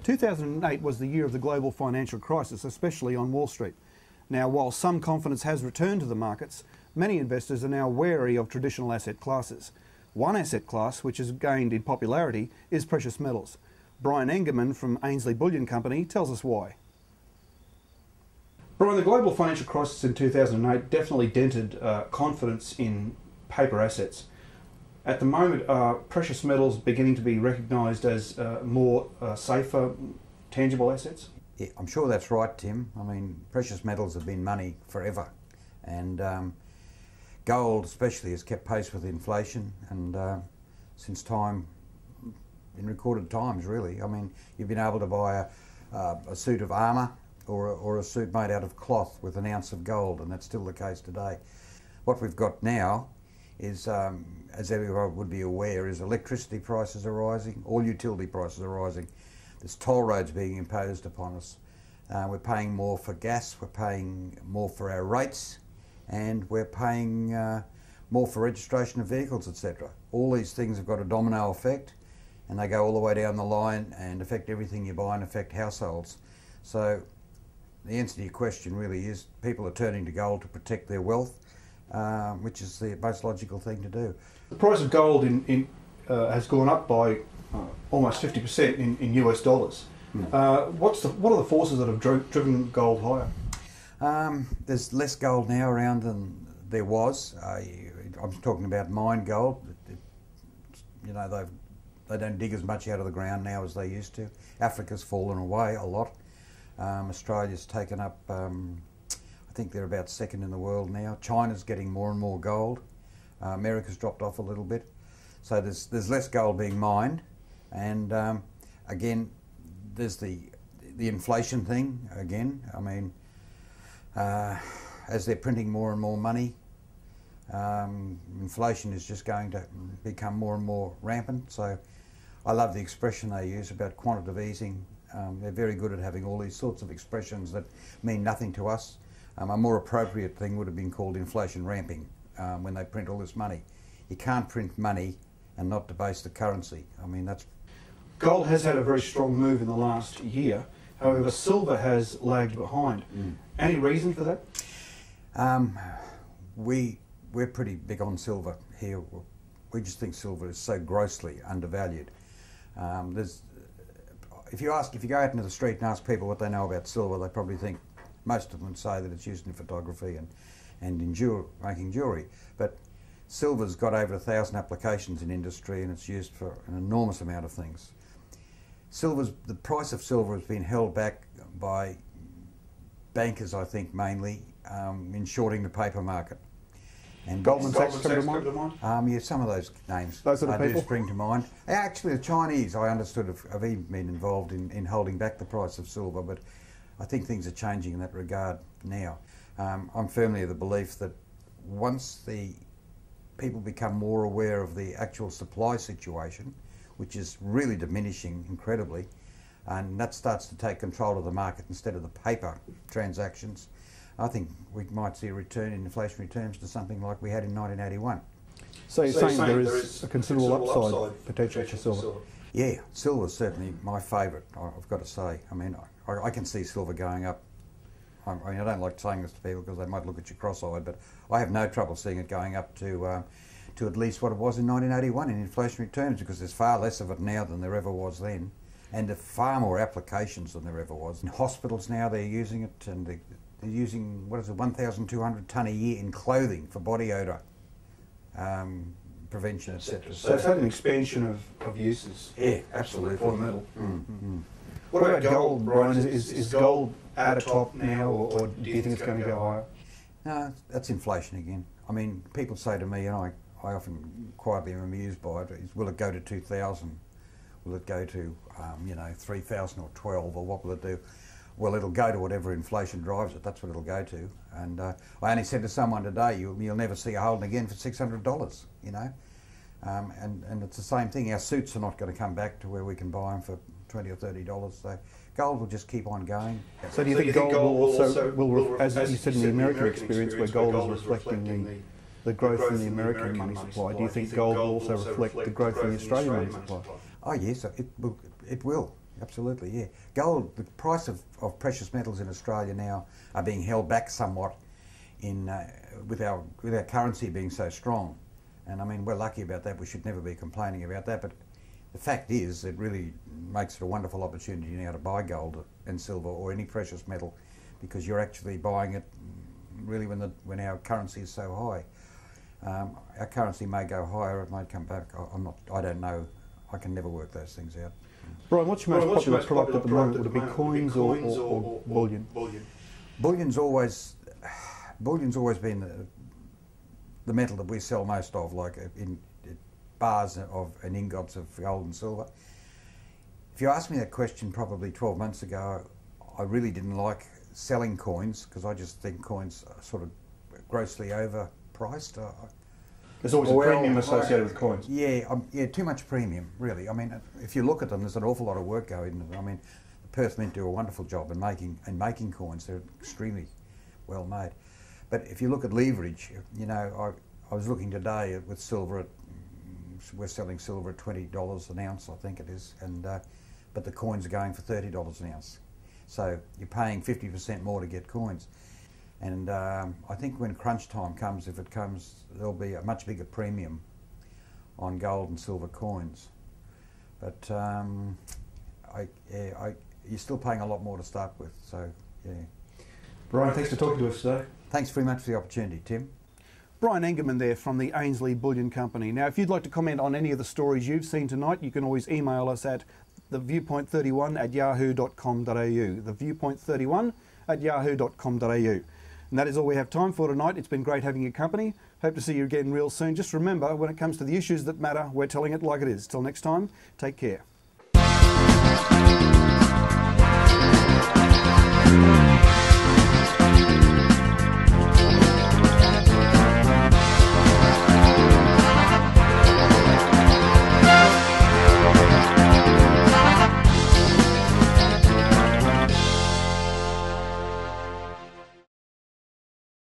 2008 was the year of the global financial crisis, especially on Wall Street. Now, while some confidence has returned to the markets, many investors are now wary of traditional asset classes. One asset class which has gained in popularity is precious metals. Brian Engerman from Ainsley Bullion Company tells us why. Brian, the global financial crisis in 2008 definitely dented confidence in paper assets. At the moment, are precious metals beginning to be recognised as more safer, tangible assets? Yeah, I'm sure that's right, Tim. I mean, precious metals have been money forever, and gold especially has kept pace with inflation, and since time, in recorded times really. I mean, you've been able to buy a suit of armour or a suit made out of cloth with an ounce of gold, and that's still the case today. What we've got now is, as everyone would be aware, is electricity prices are rising, all utility prices are rising. There's toll roads being imposed upon us. We're paying more for gas, we're paying more for our rates, and we're paying more for registration of vehicles, etc. All these things have got a domino effect, and they go all the way down the line and affect everything you buy and affect households. So the answer to your question really is people are turning to gold to protect their wealth, which is the most logical thing to do. The price of gold has gone up by almost 50% in US dollars. What are the forces that have driven gold higher? There's less gold now around than there was. I'm talking about mined gold. You know, they don't dig as much out of the ground now as they used to. Africa's fallen away a lot. Australia's taken up, I think they're about second in the world now. China's getting more and more gold. America's dropped off a little bit. So there's less gold being mined, and again, there's the inflation thing again. I mean, as they're printing more and more money, inflation is just going to become more and more rampant. So I love the expression they use about quantitative easing. They're very good at having all these sorts of expressions that mean nothing to us. A more appropriate thing would have been called inflation ramping when they print all this money. You can't print money and not debase the currency. I mean, that's... Gold has had a very strong move in the last year. However, silver has lagged behind. Any reason for that? We're pretty big on silver here. We just think silver is so grossly undervalued. If you go out into the street and ask people what they know about silver, they probably think, most of them would say that it's used in photography and in making jewellery. But silver's got over 1,000 applications in industry, and it's used for an enormous amount of things. The price of silver has been held back by bankers, I think, mainly, in shorting the paper market. And Goldman Sachs come to mind? Yeah, some of those names those sort of people do spring to mind. Actually, the Chinese, I understood, have even been involved in holding back the price of silver, but I think things are changing in that regard now. I'm firmly of the belief that once the people become more aware of the actual supply situation, which is really diminishing incredibly, and that starts to take control of the market instead of the paper transactions, I think we might see a return in inflationary terms to something like we had in 1981. So you're saying there is a considerable upside potential for silver? Yeah, silver's certainly my favourite, I've got to say. I mean, I can see silver going up. I mean, I don't like saying this to people because they might look at you cross-eyed, but I have no trouble seeing it going up to at least what it was in 1981 in inflationary terms, because there's far less of it now than there ever was then, and there are far more applications than there ever was. In hospitals now they're using it, and they're using, 1,200 tonne a year in clothing for body odour prevention, etc. So it's had an expansion of uses. Yeah, absolutely. For metal. What about gold, Brian? Is gold at a top now, or do you think it's going to go higher? No, that's inflation again. I mean, people say to me, and I often quietly am amused by it, is will it go to 2,000? Will it go to, 3,000 or 12, or what will it do? Well, it'll go to whatever inflation drives it. That's what it'll go to. And I only said to someone today, you'll never see a Holden again for $600, you know. And it's the same thing. Our suits are not going to come back to where we can buy them for $20 or $30. So gold will just keep on going. So do you think gold will, as you said in the American experience, where gold is reflecting the growth in the American money supply, do you think gold will also reflect the growth in the Australian money supply? Oh yes, it will. absolutely, yeah. Gold, the price of precious metals in Australia now are being held back somewhat in with our currency being so strong. And I mean, we're lucky about that. We should never be complaining about that. But the fact is, it really makes it a wonderful opportunity now to buy gold and silver or any precious metal, because you're actually buying it really when our currency is so high. Our currency may go higher, it might come back. I don't know. I can never work those things out. Brian, what's your most popular product at the moment? Would it be coins or bullion? Bullion's always been the metal that we sell most of, like in bars and ingots of gold and silver. If you asked me that question probably 12 months ago, I really didn't like selling coins, because I just think coins are sort of grossly overpriced. There's always a premium associated with coins. Yeah, yeah, too much premium, really. I mean, if you look at them, there's an awful lot of work going into them. I mean, the Perth Mint do a wonderful job in making coins. They're extremely well made. But if you look at leverage, you know, I was looking today with silver. We're selling silver at $20 an ounce, I think it is, and but the coins are going for $30 an ounce. So you're paying 50% more to get coins. And I think when crunch time comes, if it comes, there'll be a much bigger premium on gold and silver coins. But you're still paying a lot more to start with, so yeah. Brian, thanks for talking to us today. Thanks very much for the opportunity, Tim. Brian Engerman there from the Ainsley Bullion Company. Now, if you'd like to comment on any of the stories you've seen tonight, you can always email us at theviewpoint31@yahoo.com.au, theviewpoint31@yahoo.com.au. And that is all we have time for tonight. It's been great having your company. Hope to see you again real soon. Just remember, when it comes to the issues that matter, we're telling it like it is. Till next time, take care.